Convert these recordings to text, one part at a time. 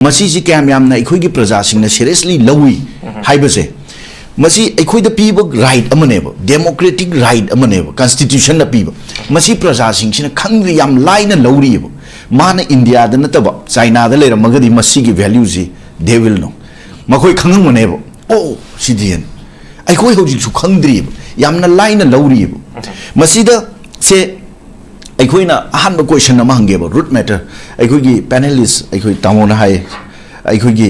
मसीजी क्या यामना इखोई की प्रजा सिंह सीरियसली लवी हाइबसे मसी इखोई द पीब राइट अमनेब डेमोक्रेटिक राइट अमनेब कॉन्स्टिट्यूशन द पीब मसी प्रजा सिंह सिना खंगरी याम लाइन लौरीब माना इंडिया द नतब चाइना द लेरमगदी मसी की वैल्यू जी दे विल नो मखोई खंगमनेब ओ सिदियन इखोई होजिक सु खंगद्रीब यामना लाइन लौरीब मसी द से अखोइना अहम क्वेश्चन अमा हंगेब रूट मैटर अखोइगी पैनलिस्ट अखोइ तामोना हाय अखोइगी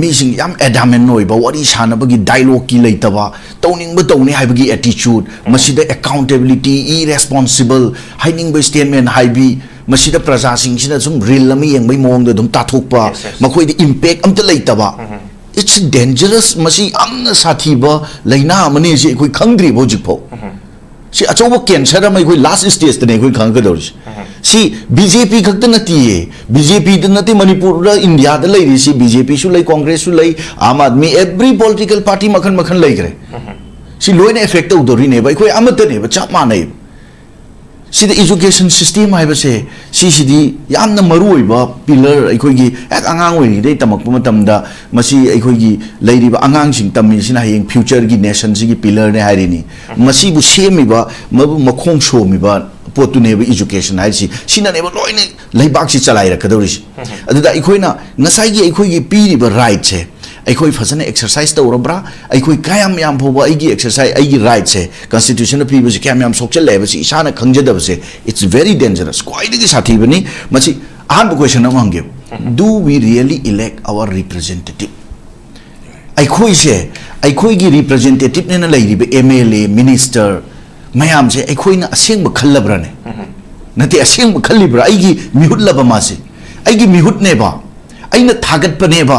मीसिंग याम एडामेन नोइबा वारी सानबगी डायलॉग की लेतबा तौनिंग तौनी हाइबगी attitude मसीदा accountability irresponsible हाइनिंग statement Hibi मसीदा प्रजा सिंह सुम रिल अमा येंगबै मोंग दम ताथोकपा मखोइदि इम्पैक्ट अमता लेतबा इट्स डेंजरस मसी यामना साथीबा लैना अमने जे अखोइ खंगद्रि होजिफो सी अचौब कैंसर अमा अखोइ लास्ट स्टेज तने अखोइ खंगदौरि सी बीजेपी खक्त नतिये बीजेपी द नति मणिपुर इंडिया द लैरि सी बीजेपी सु लै कांग्रेस सु लै आम आदमी एवरी पॉलिटिकल पार्टी मखन मखन लैग्रे सी लोइने इफेक्ट तौदौरिने बा अखोइ अमतने बा चप मानै सिद एजुकेशन सिस्टम हाइबसे सिसिदी यामना मरुओइबा पिलर अखोइगी एक आंगांग ओइरिदे तमकप मतमदा मसी अखोइगी लैरिबा आंगांगसिंग तमिसिना हयेंग फ्यूचर की नेशन सिगी पिलर ने हाइरिनी मसी बु सेमिबा मबु मखोंग सोमिबा पोतुनेबा एजुकेशन हाइसि सिनानेबा लोइने लैबाक सि चलाइरकदौरिसि अदुदा अखोइना नसाइगी अखोइगी पीरिबा राइट छे अखोइ फजन एक्सरसाइज तौरब्रा अखोइ कायाम याम फोबा अइगी एक्सरसाइज अइगी राइट छे कॉन्स्टिट्यूशन पीबसे कायाम याम सोचलेबसे इसाना खंगजदबसे इट्स वेरी डेंजरस क्वाइदगी साथीबनी मसी अहम क्वेश्चन अमा हंगे do we really elect our representative अखोइसे अखोइगी रिप्रेजेंटेटिव नेना लैरिबे एमएलए मिनिस्टर मयाम से अखोइना असेंग खल्लब्राने नते असेंग खल्लिब्रा अइगी मिहुटलबा मासे अइगी मिहुटनेबा अइना थागतपनेबा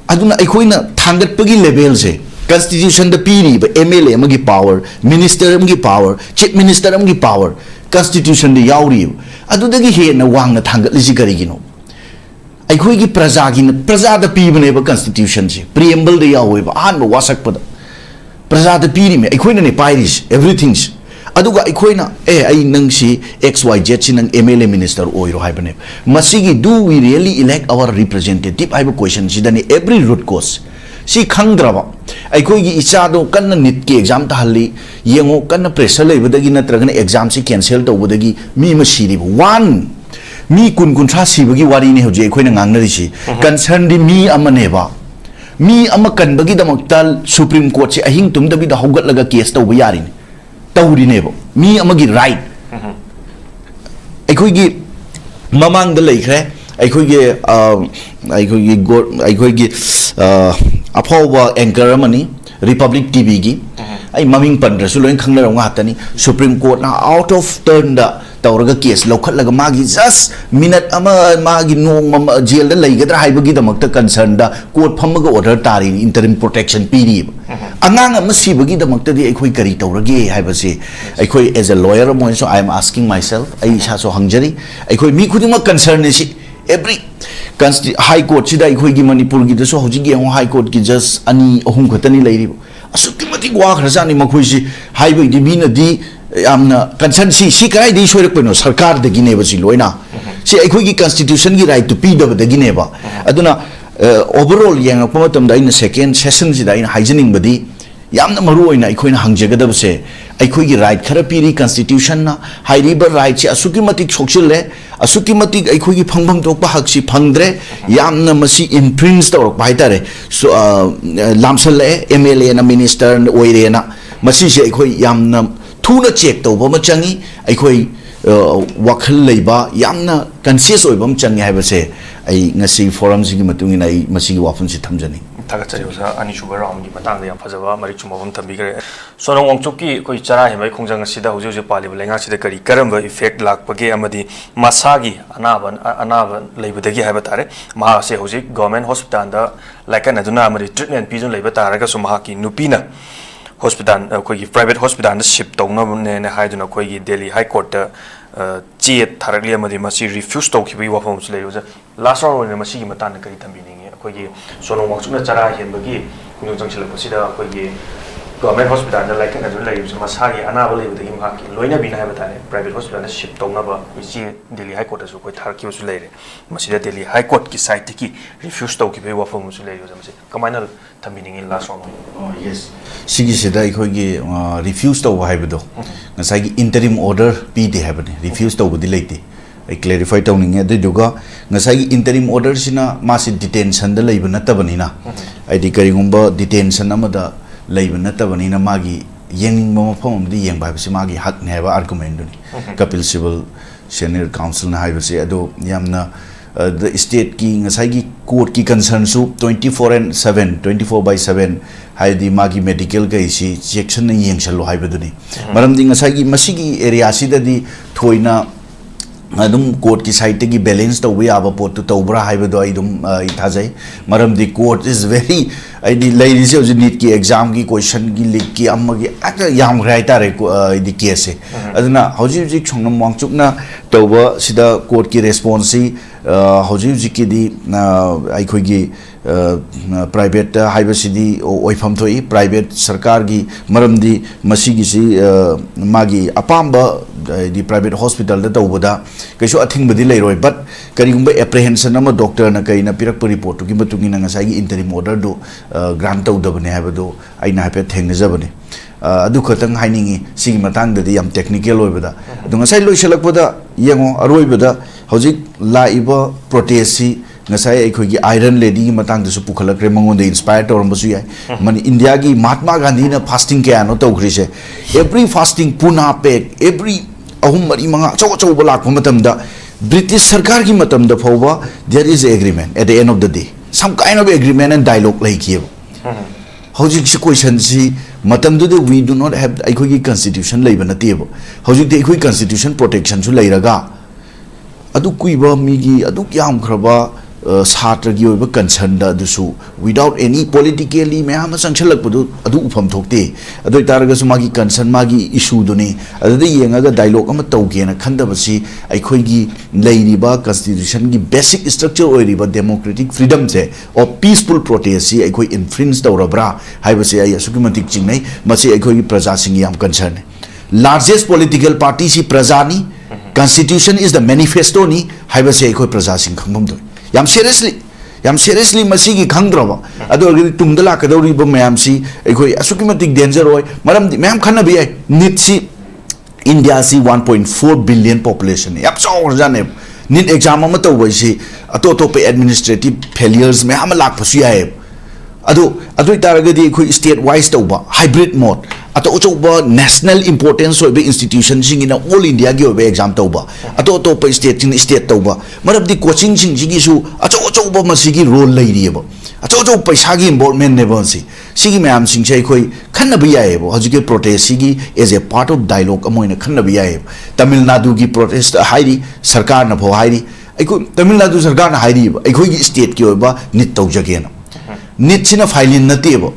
अदुना अखोइना थांगतपगी लेवल से कॉन्स्टिट्यूशन द पीरीब एमएलए अमगी पावर मिनिस्टर अमगी पावर चीफ मिनिस्टर अमगी पावर कॉन्स्टिट्यूशन द यावरीब अदुदगी हेना वांगना थांगतलिसि करिगिनो अखोइगी प्रजा द पीबनेबा कॉन्स्टिट्यूशन से प्रीएम्बल द यावोइबा आहानबा वासकपदा प्रजा द पीरिमे अखोइना ने पाइरिस एवरीथिंग अदुगा अखोइना आई नंगसी XYZ सी नंग MLA मिनिस्टर ओइरो हाइबने मसीगी do we really elect our representative हाइब क्वेश्चन सिदनी एवरी रूट कोज सी खंगद्रबा अखोइगी इचादो कन्न निट के एग्जाम तहल्ली येंगो कन्न प्रेशर लेबदगी नत्रगने एग्जाम से कैंसिल तौबदगी मी मसीरिब वन मी कुनकुंथ्रा सिबगी वारीने होजे अखोइना ngangnarisi कंसर्न दि मी अमनेबा मी अमा कनबगी दमक्ता सुप्रीम कोर्ट से अहिंग तुमदबी द होगतलगा केस तौब यारिने तौरिनेबो मी अमगी right अखोइगी ममांग the लैखरे अखोइगी अफावबा anchor अमनी Republic TV की आई ममिंग पंद्रसु लोइन खंगनरौ ngahtani सुप्रीम कोर्ट ना आउट ऑफ टर्न दा तौरगा केस लौखटलगा मागी जस्ट मिनट अमा मागी नोंग जेल दा लैगद्रा हाइबगी दमक्ता कंसर्न दा कोर्ट फमगा ऑर्डर तारी इंटरिम प्रोटेक्शन पीरी अंगांग अमा सिबगी दमक्ता दि अखोइ करी तौरगे हाइबसे अखोइ एज अ लॉयर मोइसो I am asking myself I सासो हंगजरी अखोइ मी खुदिमा कंसर्न से एवरी हाई कोर्ट सिदा अखोइगी मणिपुर की दसो हौजिगी हाई कोर्ट की जज अनि अहुम खतनी लैरिबो असुक्ति मति वाखरजानी मखोइसी हाइबगी मीनदी यामना कंसर्न सी कराइदि सोइरकपनो सरकार दगिनेबसी लोइना सी अखोइगी कॉन्स्टिट्यूशन की राइट टू पीदबदगिनेबा अदुना ओवरऑल यांगप मतमदा इन सेकेंड सेशन सिदा इन हाइजनिंग बदी यामना मरु ओइना अखोइना हंगजगदबसे अखोइगी राइट खरा पीरी कॉन्स्टिट्यूशन ना हाइरिबा राइट से असुकी मतिक सोक्सिले असुकी मतिक अखोइगी फंगभम तोकपा हकसी फंगद्रे यामना मसी इन्फ्रिंज तौरक हाइतारे सो लामसले एमएलए ना मिनिस्टर ओइरेना मसी से अखोइ यामना थूना चेक तौबा म चंगी अखोइ वखल लेबा यामना कॉन्शियस ओइबम चंगी हाइबसे आई ngasi फोरम सिगी मतुंगिना आई मसीगी वाफन से थमजनी थागतचरी ओजा अनिसुब राउंड की मतंग या फजबा मरिक चुमबम थंबिगरे सोनम वांगचुक की कोई चरा हेमै खुंजंग सिदा हुजे हुजे पालिब लेंगा सिदा करी करम इफेक्ट लाकपगे अमदी मसागी अनाबन लेबदगी हाइबा तारे मा से हुजे गवर्नमेंट हॉस्पिटल दा लाइकन अदुना अमदी ट्रीटमेंट पिजन लेबा तारगा सो मा की नुपीना हॉस्पिटल कोई प्राइवेट हॉस्पिटल शिप तौने हाइदुना कोई दिल्ली हाई कोर्ट चे थारगली अमदी मसी रिफ्यूज तौखिबी वफम से लेयो लास्ट राउंड में मसी की मतान करी थंबिनिंगे कोई सोनम वांगचुकना चरा हेनबगी खुंजंग जंगसिलपसिदा कोई government hospital da like na lai ju masagi anaba lai da him haki loina bina ha batane private hospital na ship tong na ba isi Delhi High Court su koi thar ki su lai re masida Delhi High Court ki site ki refuse to ki be wa phom su lai jo jamse kamaina thambining in last one oh yes sigi sida ikhoi gi refuse to ha bido ngasai gi interim order pi de ha bane refuse to budi leite I clarify towning at the Duga, Nasai interim orders in a massive detention the Laban Tabanina. I decayumba detention amada Laban Tabanina Magi, Yang Momopom, the Yang Babsimagi had never argument. Kapil Civil Senior Council and I say Ado Yamna the state king Asagi court key concern soup 24/7, 24/7. Hai the Magi medical gaisi section and Yang Shalo Hibaduni. Madam Ding Asagi Masigi area sida di Toina. Adum court ki side ki balance to we aba pot to tobra haibe do idum ithajai maram the court is very I the ladies of need ki exam ki question ki leak ki amma ki ata yam rai ta re the case aduna hoji ji Sonam Wangchuk na toba sida court ki response hoji ji ki di ai khoi gi private haibe sidi oifam thoi private sarkar gi maram di masigi si magi apamba the private hospital da tawada kaisho athing badi leiroi but karigumba apprehension ama doctor na kaina pirak report ki batungi na ngasai interim order do grant tawdabane habado aina hape thengnajabane adu khatang hainingi sigi matang da yam technical oibada adu ngasai loisalakpada yengo aroibada hojik laiba protest ngasai akhoi gi iron lady gi matang da su pukhalakre mangonde inspire torambasu yai mani india gi mahatma gandhi na fasting kya no tawkhrise every fasting puna pek every ahum mari manga chaw chaw balak matamda British sarkar ki matamda phawa there is a agreement at the end of the day some kind of agreement and dialogue like here hojik si question si matamdu de we do not have akhoi gi constitution leiba na tebo hojik de akhoi constitution protection su leiraga adu kuiba mi gi adu kyam khraba Satra gi oiba concern da dusu without any politically me ama sanchalak pudu adu ufam thokte adu taraga su magi concern magi issue duni adu de yenga ga dialogue ama tauke na khanda basi ai khoi gi leiriba constitution gi basic structure oiriba democratic freedom se or peaceful protest si ai khoi infringe tawrabra haibase ai asukimatik chingnai masi ai khoi gi praja sing yam concern largest political party si praja ni constitution is the manifesto ni haibase ai khoi praja sing khangmam do yam seriously masigi khangdraba ado tungdala kadori ba mayam si ekhoi asukimatik danger hoy maram di mayam khana bi ai nit si India si 1.4 billion population yap chaw jane nit exam ama to bai si ato to pe administrative failures mayam lak phasu ai ado taragadi ekhoi state wise to ba hybrid mode ato ba national importance of institution sing in all India gi obe exam to ba ato pa state to ba marab di coaching sing gi su ato ba masigi role lai ri ba ato paisa gi involvement ne ba si sigi mayam sing chai khoi khanna bi ai ba hoji ke protest sigi as a part of dialogue amoina khanna bi ai Tamil Nadu gi protest hairi sarkar na pho hairi ai Tamil Nadu sarkar na hairi ba ai khoi gi state ki oba nit to jage na Nitsina filing natebo,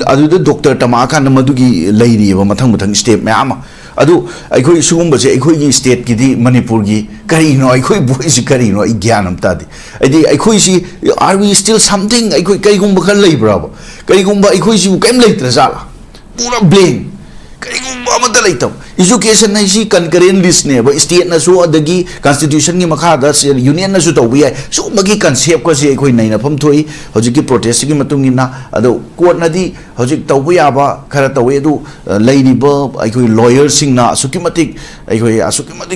other doctor Tamaka and Madugi lady of Matang state Mama. Adu, I could assume, but I could state Gidi, Manipurgi, Karino, I could voice Karino, Igianam Tadi. I could see, are we still something? I could Karigumba labor. Karigumba, I could you came later, Zala. Pura blame. Karigumba Matalatum. Education na si concurrent list ne ba state na so adagi constitution gi makha da union na su to wi so magi concept ko si khoi nai na pham thoi hoji ki protest gi matung ina ado court na di hoji to wi aba khara to wi du lady ba ai khoi lawyer sing na asukimatik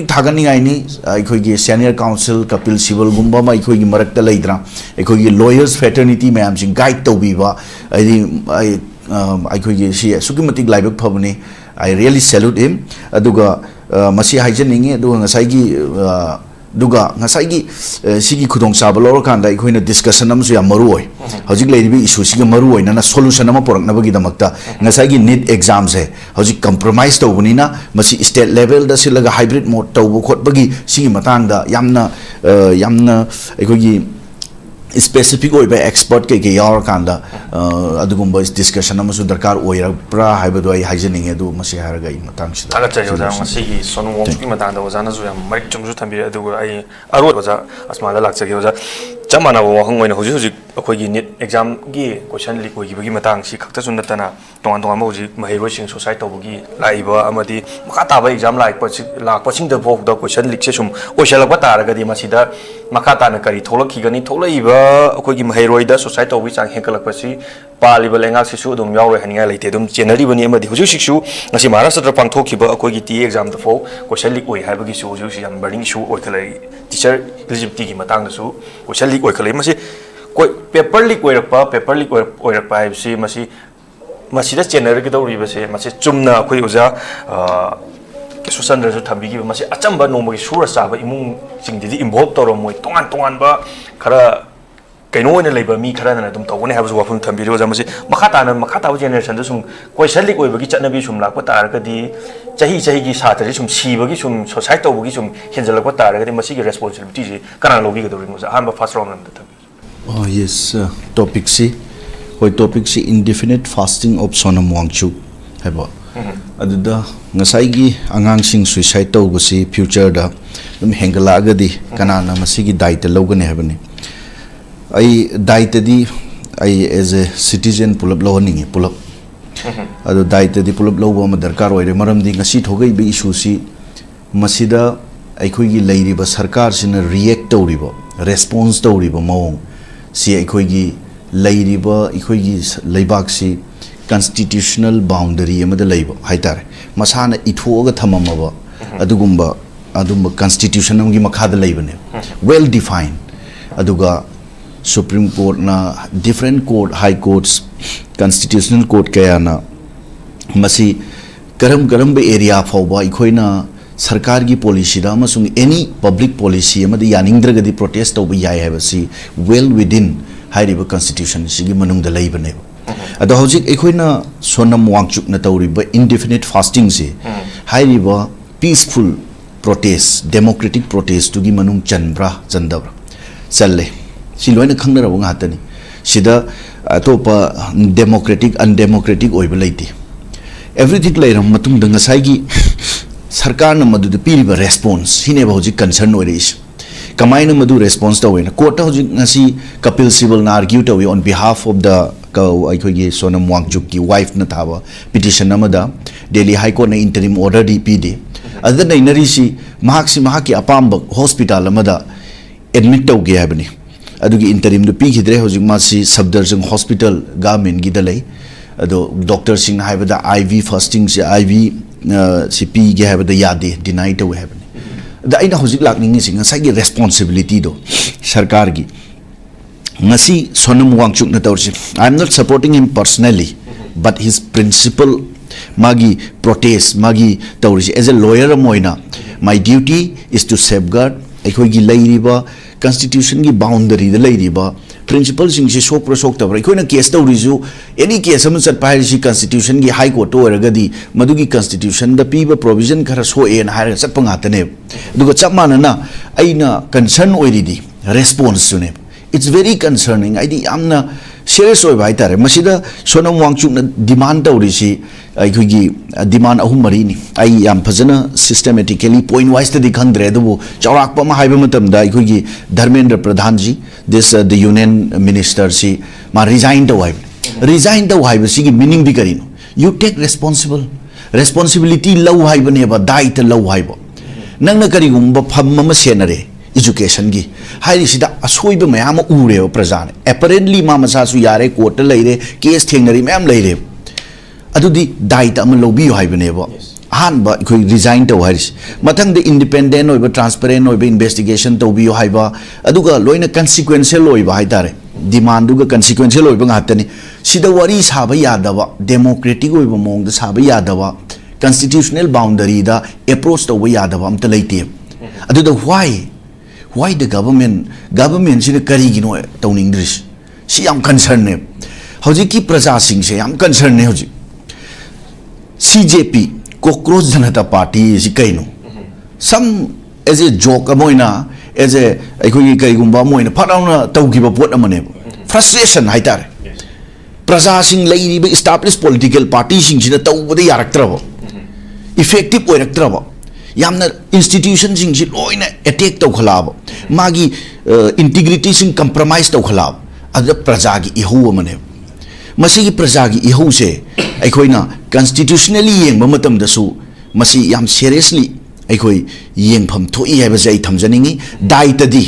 thagani ngai ni ai khoi gi senior council Kapil Civil gumba ma ai khoi gi marak ta leidra ai khoi gi lawyers fraternity ma'am sing guide to bi ba ai khoi gi si asukimatik laibak phabni I really salute him. Aduga masi haijaningi aduga ngasai sigi khudong sabalor kanda ikhoina discussion amsu ya maruoi hojik leibi issue siga maruoi na solution ama porakna bagi damakta ngasai gi need exam se hojik compromise to bunina masi state level da silaga hybrid mode to khot bagi sigi matang da yamna ikhogi specific oiba expert ke yaur kanda adugumba discussion amasu darkar oira pra haibado ai haijening edu masi haraga matang sida aga chayo da masi gi Sonam Wangchuk ki matang da wazana zu yam marik chungju thambi adu ai aro waza asmala lakcha gi waza ꯆꯞ ꯃꯥꯟꯅꯕ ꯋꯥꯍꯪ ꯑꯣꯏꯅ ꯍꯧꯖꯤꯛ ꯍꯧꯖꯤꯛ ꯑꯩꯈꯣꯏꯒꯤ need ꯑꯦꯛꯖꯥꯝꯒꯤ ꯀꯣꯏꯁꯟ ꯂꯤꯛ ꯑꯣꯏꯈꯤꯕꯒꯤ ꯃꯇꯥꯡꯁꯤ ꯈꯛꯇꯁꯨ ꯅꯠꯇꯅ ꯇꯣꯉꯥꯟ ꯇꯣꯉꯥꯟꯕ ꯍꯧꯖꯤꯛ ꯃꯍꯩꯔꯣꯏꯁꯤꯡ ꯁꯨꯁꯥꯏꯠ ꯇꯧꯕꯒꯤ ꯂꯥꯛꯏꯕ ꯑꯃꯗꯤ ꯃꯈꯥ ꯇꯥꯕ ꯑꯦꯛꯖꯥꯝ ꯂꯥꯛꯄꯁꯤꯡꯗ ꯐꯥꯎꯕꯗ ꯀꯣꯏꯁꯟ ꯂꯤꯛꯁꯦ ꯁꯨꯝ ꯑꯣꯏꯁꯜꯂꯛꯄ ꯇꯥꯔꯒꯗꯤ ꯃꯁꯤꯗ ꯃꯈꯥ ꯇꯥꯅ ꯀꯔꯤ ꯊꯣꯛꯂꯛꯈꯤꯒꯅꯤ ꯊꯣꯛꯂꯛꯏꯕ ꯑꯩꯈꯣꯏꯒꯤ ꯃꯍꯩꯔꯣꯏꯗ ꯁꯨꯁꯥꯏꯠ ꯇꯧꯕꯒꯤ ꯆꯥꯡ ꯍꯦꯟꯒꯠꯂꯛꯄꯁꯤ ꯄꯥꯜꯂꯤꯕ ꯂꯩꯉꯥꯛꯁꯤꯁꯨ ꯑꯗꯨꯝ ꯌꯥꯎꯔꯣꯏ ꯍꯥꯏꯅꯤꯡꯉꯥꯏ ꯂꯩꯇꯦ ꯑꯗꯨꯝ ꯆꯦꯟꯅꯔꯤꯕꯅꯤ ꯑꯃꯗꯤ ꯍꯧꯖꯤꯛ ꯍꯧꯖꯤꯛꯁꯨ ꯉꯁꯤ ꯃꯍꯥꯔꯥꯁꯇ꯭ꯔꯗ ꯄꯥꯡꯊꯣꯛꯈꯤꯕ ꯑꯩꯈꯣꯏꯒꯤ ꯇꯤ ꯑꯦꯛꯖꯥꯝꯗ ꯐꯥꯎ ꯀꯣꯏꯁꯟ ꯂꯤꯛ ꯑꯣꯏ ꯍꯥꯏꯕꯒꯤꯁꯨ ꯍꯧꯖꯤꯛ ꯍꯧꯖꯤꯛ ꯌꯥꯝ ꯕꯔꯅꯤꯡ ꯏꯁꯨ ꯑꯣꯏꯈꯠꯂꯛꯏ ꯇꯤꯆꯔ ꯏꯂꯤꯖꯤꯕꯤꯂꯤꯇꯤꯒꯤ ꯃꯇꯥꯡꯗꯁꯨ ꯀꯣꯏꯁꯟ ꯂꯤꯛ ꯑꯣꯏꯈꯠꯂꯛꯏ ꯃꯁꯤ ꯄꯦꯄꯔ ꯂꯤꯛ ꯑꯣꯏꯔꯛꯄ ꯍꯥꯏꯕꯁꯤ ꯃꯁꯤꯗ ꯆꯦꯟꯅꯔꯒꯗꯧꯔꯤꯕꯁꯦ ꯃꯁꯤ ꯆꯨꯝꯅ ꯑꯩꯈꯣꯏ ꯑꯣꯖꯥ ꯀꯦꯁꯣꯆꯟꯗ꯭ꯔꯁꯨ ꯊꯝꯕꯤꯈꯤꯕ ꯃꯁꯤ ꯑꯆꯝꯕ ꯅꯣꯡꯃꯒꯤ ꯁꯨꯔ ꯆꯥꯕ ꯏꯃꯨꯡꯁꯤꯡꯗꯗꯤ ꯏꯟꯚꯣꯜꯕ ꯇꯧꯔꯝꯃꯣꯏ ꯇꯣꯉꯥꯟ ꯇꯣꯉꯥꯟꯕ ꯈꯔ ꯀꯩꯅꯣ ꯑꯣꯏꯅ ꯂꯩꯕ ꯃꯤ ꯈꯔꯅ ꯑꯗꯨꯝ ꯇꯧꯒꯅꯤ ꯍꯥꯏꯕꯁꯨ ꯋꯥꯐꯝ ꯊꯝꯕꯤꯔꯤ ꯑꯣꯖꯥ ꯃꯁꯤ ꯃꯈꯥ ꯇꯥꯕ ꯖꯦꯅꯦꯔꯦꯁꯟꯗ ꯁꯨꯝ ꯀꯣꯏꯁꯟ ꯂꯤꯛ ꯑꯣꯏꯕꯒꯤ ꯆꯠꯅꯕꯤ ꯁꯨꯝ ꯂꯥꯛꯄ ꯇꯥꯔꯒꯗꯤ ꯆꯍꯤꯒꯤ ꯁꯥꯇ꯭ꯔꯁꯤ ꯁꯨꯝ ꯁꯤꯕꯒꯤ ꯁꯨꯝ ꯁꯨꯁꯥꯏꯠ ꯇꯧꯕꯒꯤ ꯁꯨꯝ ꯍꯦꯟꯖꯜꯂꯛꯄ ꯇꯥꯔꯒꯗꯤ ꯃꯁꯤꯒꯤ ꯔꯦꯁꯄꯣꯟꯁꯤꯕꯤꯂꯤꯇꯤꯁꯤ ꯀꯅꯥꯅ ꯂꯧꯕꯤꯒꯗꯧꯔꯤꯅꯣ ꯑꯣꯖꯥ ꯑꯍꯥꯟꯕ ꯐꯥꯔꯁ ꯔꯥꯎꯟ ꯑꯃꯗ ꯊꯝꯕꯤꯌꯨ Yes, topic C. Hoi topic C indefinite fasting of Sonam Wangchuk. Haibo. Aduda ngasai angang sing suicide tau basi future da dum hengala agadi kanana masigi daite logane habani. Ai daite di ai as a citizen pulap lohaningi pulap. Adu daite di pulap lowa ma darkar oire maram di ngasi thogai bi issue si masida aikhoi gi leiriba sarkar sina react tawriba response tawriba maung si aikoigi lairiba aikoigi leibaksi constitutional boundary amada leiba haitare masana ithoga thamamaba adugumba constitution amgi makhada leibane well defined aduga supreme court na different court high courts constitutional court kayana masi karam be area fawba ikoina सरकार की policy दा मसुंग any public policy अमद यानिंगद्रगदि protest तौब याय हैबसी well within हाइरिबा constitution सिगी मनुंग the लेबने अदो हौजिक एखोइना सोनम वांगचुक न तौरिबा indefinite fasting से हाइरिबा peaceful protest democratic protest तुगी मनुंग चनब्रा चंदब्रा चल्ले सिलोइना खंगनरबो ngaतनी सिदा अतोपा डेमोक्रेटिक अनडेमोक्रेटिक ओइबा लेति एवरीथिंग लेरम मतुंग द ngसाइगी सरकार न मधुद पीरिबा रेस्पॉन्स हिने बहुजी कंसर्न ओइरिस कमाइन मधु रेस्पॉन्स तवेना कोर्ट हुजी ngasi कपिल सिबल ना आर्ग्यू तवे ऑन बिहाफ ऑफ द आइखोगी सोनम वांगचुक की वाइफ न थाबा पिटिशन अमदा दिल्ली हाई कोर्ट ने इंटरिम ऑर्डर दी पीदे अदर नैनरीसी महाक्सी महाकी अपाम्ब हॉस्पिटल अमदा एडमिट तौगे हाबनी अदुगी इंटरिम दु पीखिद्रे हुजी मासी सफदरजंग हॉस्पिटल गवर्नमेंट गी दलै अदो डॉक्टर सिंह हाइबदा आईवी फास्टिंग से ivy CP ge have the yade deny to have the ina hojik lakning sing ngasai responsibility do sarkar gi ngasi Sonam Wangchuk na tawsi I am not supporting him personally but his principle magi protest magi tawsi as a lawyer moina my duty is to safeguard akhoi gi leiriba constitution gi boundary the leiriba principles sing se sok prosok tabra akhoi case tawrisu any case am chat pai si constitution gi high court to eragadi madugi constitution da piba provision khara so en hair chat panga tane duga chamana na aina concern oiridi response sune it's very concerning I amna serious oi bai tare masida Sonam Wangchuk na demand tawrisi akhoi gi demand ahum mari ni ai yam phajana systematically point wise the khangdre du chawrak pa ma haiba matam da akhoi gi Dharmendra Pradhan ji this the union minister si ma resign to haiba si gi meaning bi karino you take responsibility low haiba ne ba dai ta low haiba nang na kari gumba pham ma senare education gi hairi sida asoiba mayam ure prajane apparently ma masa su yare court leire case thengnari mayam leire adudi dai ta am lobi haiba ne ba han ba khoi resign to haris mathang the independent oiba transparent oiba investigation to bi haiba aduga loina consequential oiba haitare demand duga consequential oiba ngatani sida wari saba yadaba democratic oiba mong da saba yadaba constitutional boundary da approach to yadaba am ta leite aduda why the government sida kari gino tawning dris si am concern ne hoji ki praja sing se am concern ne hoji CJP cockroach janata party is kaino some as a joke amoina as a akhoi kai gumba moina pharauna tawgiba pot amane frustration haitare praja sing leiriba established political party sing sina tawbada yaraktrabo effective oiraktrabo yamna institution sing si loina attack taw khalaba magi integrity sing compromise tau khalab ada praja gi ihu amane masi gi praja gi ihu se aikhoina constitutionally yeng matam da su masi yam seriously aikoi yeng pham thoi hai ba jai thamjaningi dai tadi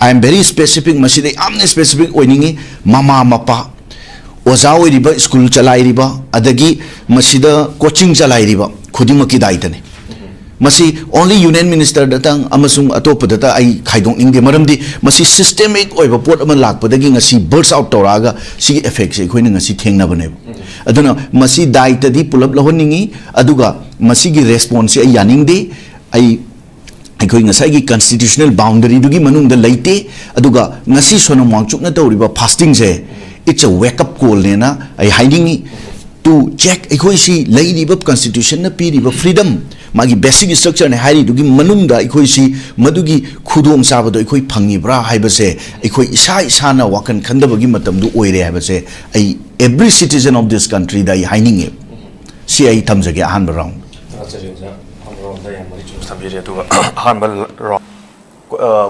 I am very specific masi de amne specific oiningi mama mapa oza oiriba school chalai riba adagi masida coaching chalai riba khudimaki dai tane masi only union minister datang amasung atop data ai khaidong ingde maramdi masi systemic oiba pot ama lakpadagi ngasi burst out toraga si effect se khoina ngasi thengna bane aduna masi daita di pulap lahoningi aduga masi gi response ai yaningde ai khoi ngasai gi constitutional boundary dugi manung da leite aduga ngasi Sonam Wangchuk na tawriba fasting se it's a wake up call nena ai hiding to check khoi si leiriba constitution na piriba freedom magi basic structure ne hari dugi manungda ikoi si madugi khudong sabado ikoi phangibra haibase ikoi isa isa na wakan khandabagi matam du oire haibase ai every citizen of this country dai haining e si ai thamjage ahan round ahan round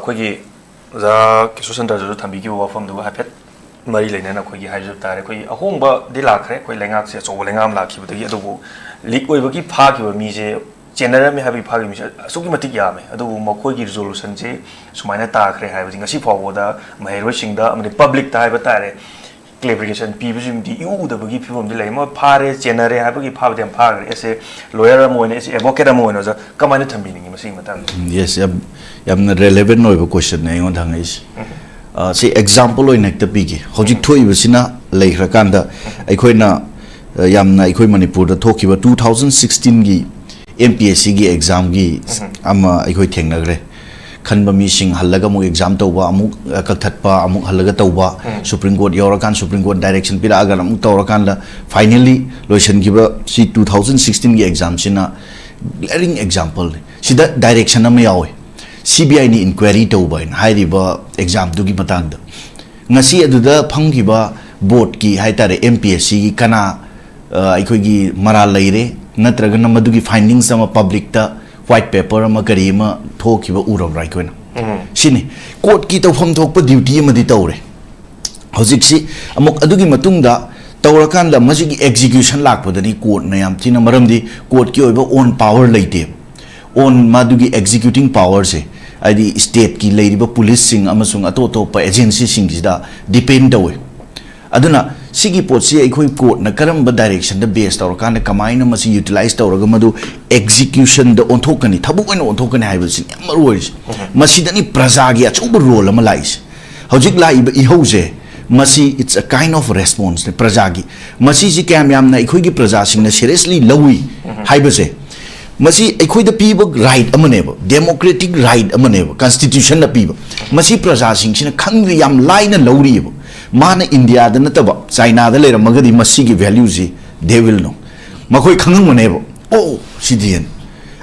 khogi za kisu center ju thambi gi wafam du hapet mari leina na khogi haizu tare khoi ahongba di lakhre khoi lengak se chobo lengam lakhi budagi adubu leak oibagi pha ki ba mi je general me habi phagi mi suki matik yame adu makoi gi resolution je sumaina ta khre hai bing asi phawoda mahero singda amni public ta hai batare clarification pi bijim di u da bagi phibom di lai ma phare general hai bagi pha dem pha ese lawyer mo ne ese advocate mo ne za kamani thambi ningi masi matang yes yam relevant no question ne ngon thang is say example oi nek ta pi gi hojik thoi bisina lai khra kanda aikoina yamna aikoi manipur da thokiba 2016 gi MPSC gi exam gi ama aikoi thengnagre khanba mi sing halaga mu exam tawba amuk kakthatpa amuk halaga tawba Supreme Court yorakan Supreme Court direction pira agar amuk tawrakan la finally loisan giba si 2016 gi exam sina glaring example sida direction am yawe CBI ni inquiry tawba in hairiba exam dugi matang da ngasi aduda phanggiba board ki haitare MPSC gi kana aikoi gi mara laire natragana madugi findings ama public ta white paper ama kari ma thokiba urabrai koina sini court ki tawfam thokpa duty ma di tawre hojik si amok adugi matungda tawrakan la masigi execution lakpadani court na yam thina maramdi court ki oiba own power leite on madugi executing power se adi state ki leiriba police sing amasung ato pa agency sing sida depend tawe aduna sigi potsi aikoi court na karamba direction da based tawrakan na kamaina masi utilize tawraga madu execution da onthokani thabuk oina onthokani haibasin amarois masidani praja gi achuba role ama lais hojik laiba ihoje masi it's a kind of response ne praja gi masi ji kam yam na aikoi gi praja sing na seriously lawi haibase masi aikoi da piba right amaneba democratic right amaneba constitution da piba masi praja sing sina khangri yam laina lawriba mana India da nataba China da lera magadi masi gi value ji they will know makoi khangang maneba oh sidian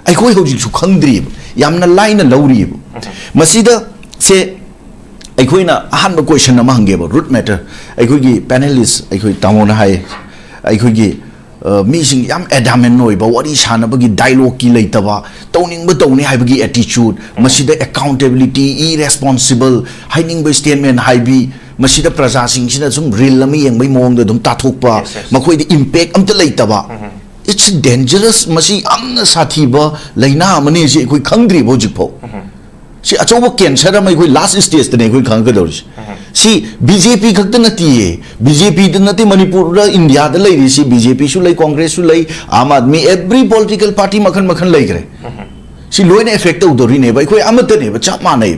aikoi hojik su khangdri yamna laina lawri masida se aikoi na ahan ba question na mahangeba root matter aikoi gi panelist aikoi tamona hai aikoi gi meeting yam adamant noi ba wari sana bagi dialogue ki leitaba towning ba towni hai bagi attitude masida accountability irresponsible hiding by statement hai bi masida praja sing sina sum real lami yeng bai mong da dum ta thokpa makoi di impact am ta leitaba it's dangerous masi amna sathi ba laina mane ji koi khangdri bo jikpo si achoba cancer ma koi last stage te ne koi khang ka dor si BJP khakta nati BJP da nati Manipur da India da lai ri si BJP su lai Congress su lai Aam Aadmi every political party makhan makhan lai kare si loine effect to dori ne bai koi amata ne ba chap ma nei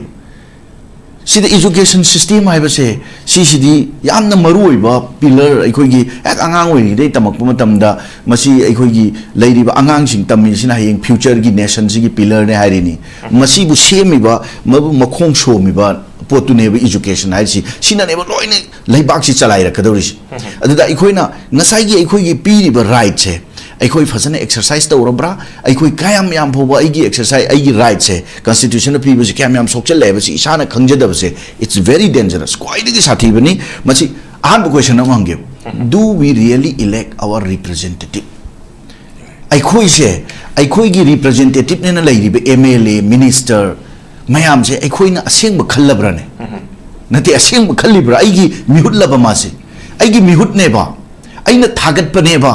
si the education system hai ba se si di yamna maru oi ba pillar aikoi gi ek angang oi dei tamak pa matam da masi aikoi gi leiri ba angang sing tammi sina hayeng future gi nation si gi pillar ne hai ri ni masi bu semi ba makhong so mi ba potu ne ba education hai si sina ne ba loine leibak si chalai ra kadori si aduda aikoi na ngasai gi aikoi gi pi ri ba right se aikoi fazana exercise to robra aikoi kayam yam phoba aigi exercise aigi right se constitution of people kayam yam sokchal leba si isana khangjada se it's very dangerous quite the sathi bani machi ahan question na mangi do we really elect our representative aikoi gi representative ne na lai ri MLA minister mayam se aikoina aseng khallabra ne nati aseng khallibra aigi mihut laba mase aigi mihut ne ba aina thagat pa ne ba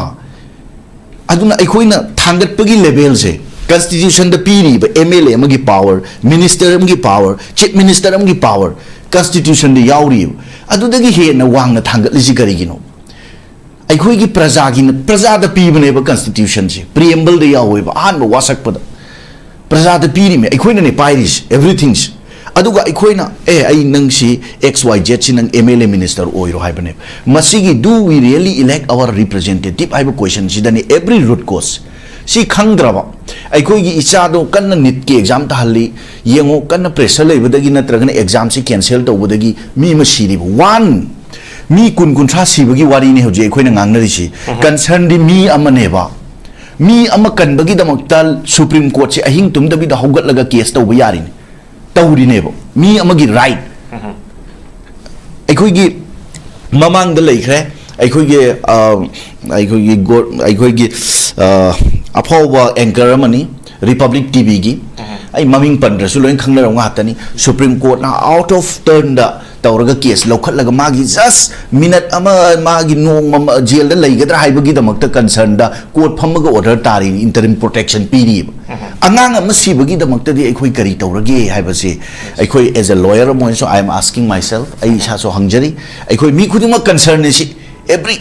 aduna aikoina thangat pagi level se constitution da piri ba MLA amagi power minister amagi power chief minister amagi power constitution da yauri adudagi he na wang na thangat lisi karigino akhoi gi praja da pi bane ba constitution se preamble da yawi ba an ba wasak pa praja da pi me akhoi na ne pairis everything aduga akhoi na ai nang si xyz si nang MLA minister oiro hai bane masigi do we really elect our representative I have a question si dani every root cause si khangdraba akhoi gi icha do kan nit ki exam ta halli yengo kan pressure lei badagi natragana exam si cancel to badagi mi ma siri one mi kun tra sibagi wari ne hoje akhoi na ngangnari si concern di mi amane ba mi ama kan bagi damaktal supreme court si ahing tum dabi da hogat laga case to ba yari tawri ne ba mi amagi right akhoi gi mamang da leikhre akhoi gi aphawa anchor amani republic tv gi ai maming pandra su loin khangna nga hatani supreme court na out of turn da tawraga case lokhat laga magi just minute ama magi nong jail da leigadra haibagi damakta concern da court phamaga order tari interim protection piri angang ama sibagi damakta di akhoi kari tawrage haibase akhoi as a lawyer mo so I am asking myself ai sa so hangjari akhoi mi khudima concern si every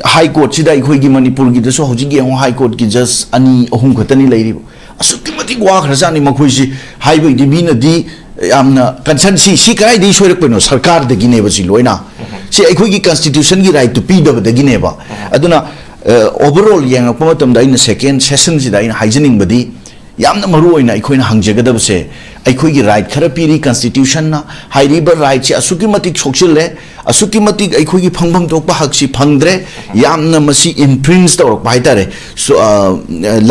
high court sida akhoi gi manipur gi da so hoji gi high court gi just ani ahum khatani leiri asuki mati gwa khrajani makhoi si haibai di bina di amna concern si kai di soirak peno sarkar de gine ba si loina si akhoi gi constitution gi right to p de gine ba aduna overall yang pamatam da in second session si da in hygienic badi yamna maru oina akhoi na hangjagadab se akhoi gi right khara piri constitution na hairiba right si asuki matik sokchil le asuki matik akhoi gi phangbang tok pa hak si phangdre yamna masi imprints tor pa haitare so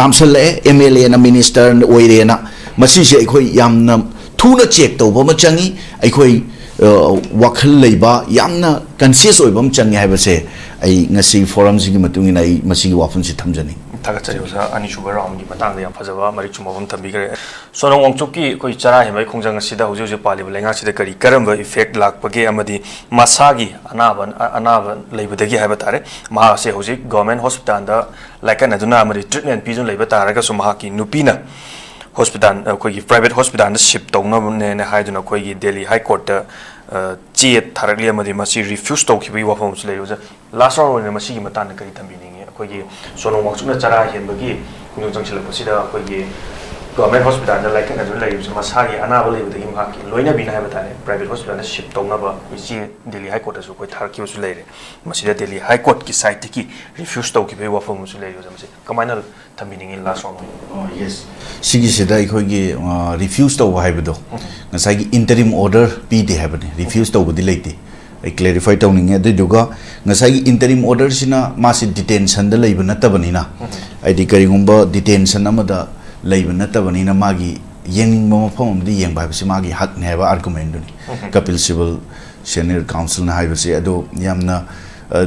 lamsal le MLA na minister oire na masi si akhoi yamna thuna check to ba ma changi akhoi wakhal leiba yamna conscious oibam changi haibase ai ngasi forum sigi matung ina ai masi wafun si thamjani thagachari usa ani sugar round gi matang da yam phajaba marik chumawum thambi gare Sonam Wangchuk ki koi chara hemai khongjang sida hoje hoje pali lenga sida kari karamba effect lakpage amadi masagi anaban leibadagi haiba tare ma se hoje government hospital da laikan aduna amadi treatment pizun leiba taraga so ma ki nupina hospital koi private hospital na ship tongna ne haiduna koi Delhi High Court da che tharakli amadi masi refuse to ki wa form le usa last round ne masi gi matan kari thambi ningi koi Sonam Wangchuk na chara henbagi kunjang chila pasida koi government hospital da like na lai use masagi anaba le de ma ki loina bina ha batane private hospital na ship tong na ba isi Delhi High Court su koi thar ki usu le re masida Delhi High Court ki site ki refuse to ki be wa form usu le use mase kamaina thambining in last one oh yes sigi sida khoi gi refuse to ha bido ngasai gi interim order pi de ha bane refuse to budi leite ai clarify tawning ade duga ngasai gi interim order sina masi detention da leiba natabani na ai di kari gumba detention amada leiba natabani na magi yenging mafam amdi yeng bai basi magi hak ne ba argument duni kapil civil senior council na haibase ado yamna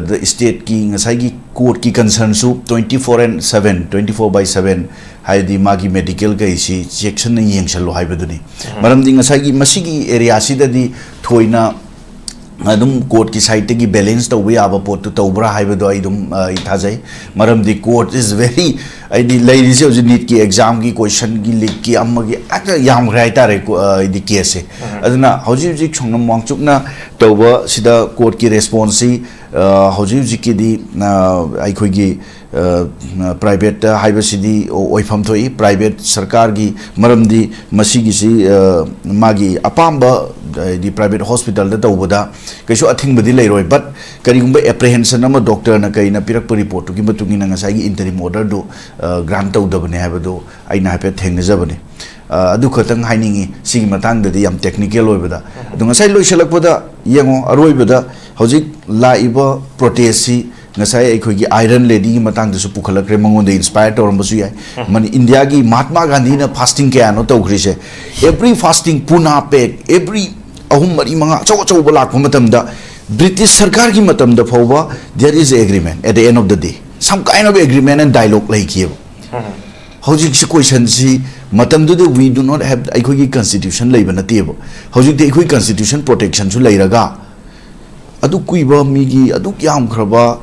the state ki ngasai gi court ki concern su 24/7 haidi magi medical ga isi section na yeng chalo haibaduni maram di ngasai gi masigi area sida di thoina adum court ki side ki balance to we aba pot to bra haiba do idum ithajai maram di court is very I di lady se need ki exam ki question ki leak ki amma ki ata yam rai tare di case aduna hoji ji chongnam Wangchuk na to ba sida court ki response hoji ji ki di ai khoi gi private haiba sidi oifam thoi private sarkar gi maram di masi gi si magi apamba di private hospital da tawbada kaiso athing badi leiroi but karigumba apprehension ama doctor na kai na pirak report to gi batungi na ngasai gi interim order do grant tawdabane habado aina hape thengnajabane adu khatang hainingi sigi matang da yam technical oibada adu ngasai loisalakpada yengo aroibada hojik laiba protest si ngasai akhoi gi iron lady gi matang da su pukhalakre mangon de inspire tormbasu yai mani india gi Mahatma Gandhi na fasting kya no tawkhrise every fasting puna pek every ahum mari manga chaw chaw balak matam da British sarkar gi matam da phawba there is agreement at the end of the day some kind of agreement and dialogue like here hojik si question si matam du we do not have akhoi constitution leiba na tebo hojik de akhoi constitution protection su leiraga adu kuiba migi adu yam khraba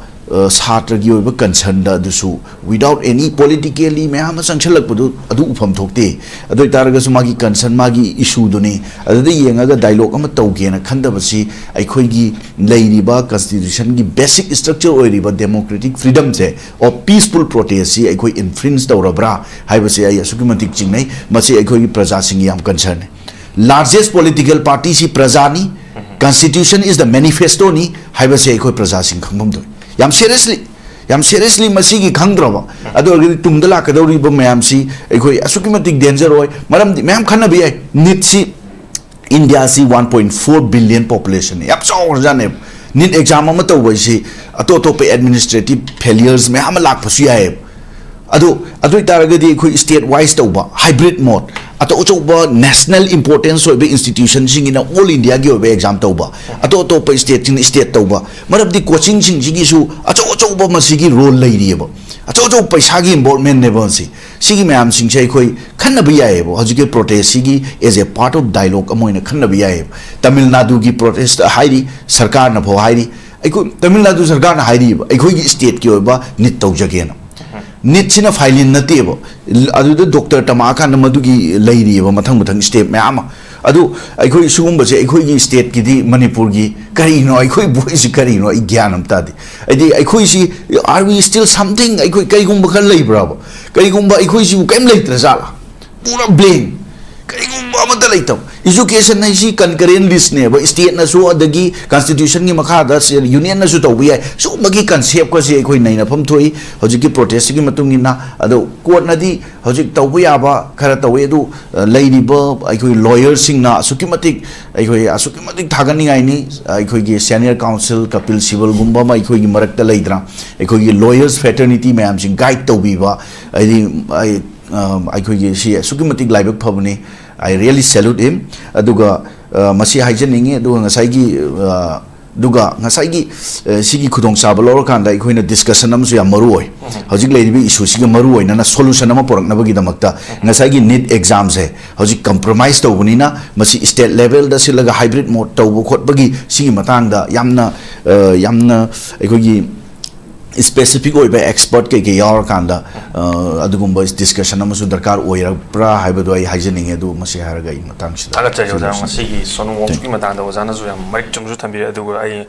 satra gi oiba concern da dusu without any politically me ha sangchalak pudu adu ufam thokte adu taraga su magi concern magi issue duni adu de yenga ga dialogue ama tauge na khanda basi akhoi gi leiriba constitution gi basic structure oiriba democratic freedom se or peaceful protest si akhoi infringe tawrabra haibase ay asukimatik chingnai masi akhoi gi praja sing yam concern largest political party si prajani constitution is the manifesto ni haibase akhoi praja sing khangmam do yam seriously masigi khangdraba ado tungdala kadori ba mayam si ekhoi asukimatik danger hoy maram di mayam khanna bi nit si India si 1.4 billion population yap chaw jane nit exam ama to si ato pe administrative failures mayam lak phasu yae ado taragadi ekhoi state wise tawba hybrid mode ato ba national importance oibe institution sing in all India gi oibe exam tawba ato pa state tawba marab di coaching sing gi su ato ba masigi role lai ri ba ato paisa gi involvement ne bon si sigi mayam sing chai khoi khanna bi yae bo hojike protest sigi as a part of dialogue amoina khanna bi yae Tamil Nadu gi protest hairi sarkar na pho hairi aiko Tamil Nadu sarkar na hairi ba aiko gi state ki oiba nit tawjage na nit sina filing na tebo adu doctor tamaka na madugi leiri ba mathang step me ama adu akhoi sugum base akhoi gi state ki di Manipur gi kari no akhoi voice kari no I gyanam ta di adi akhoi si are we still something akhoi kai gum ba kan lei bra ba kai gum ba akhoi si kaim lei tra sala pura blame kai gum ba ma da lei taw education na si concurrent list ne ba state na so adagi constitution gi makha da union na so taw bi so magi concept ko si akhoi nai na pham thoi hojik ki protest gi matung ina ado court na di hojik taw bu ya ba khara taw edu leiri ba akhoi lawyer sing na asukimatik thagani ngai ni akhoi gi senior council kapil civil gumba ma akhoi gi marak ta leidra akhoi gi lawyers fraternity ma am sing guide taw bi ba akhoi gi si asukimatik laibak phabni I really salute him aduga masi haijaningi aduga ngasai gi sigi khudong sabalo kan da ikhoina discussion am su ya maroi hojik leibi issue siga maroi na solution am porak na bagi damakta ngasai gi need exams he hojik compromise to bunina masi state level da silaga hybrid mode to khot bagi sigi matang da yamna ikhogi specific oiba expert ke yaur kanda adugumba discussion amasu darkar oira pra haibado ai haijening edu masi haraga I matang sida aga chayo da masi gi Sonam Wangchuk ki matang da wazana zu yam marik chumju thambi aduga ai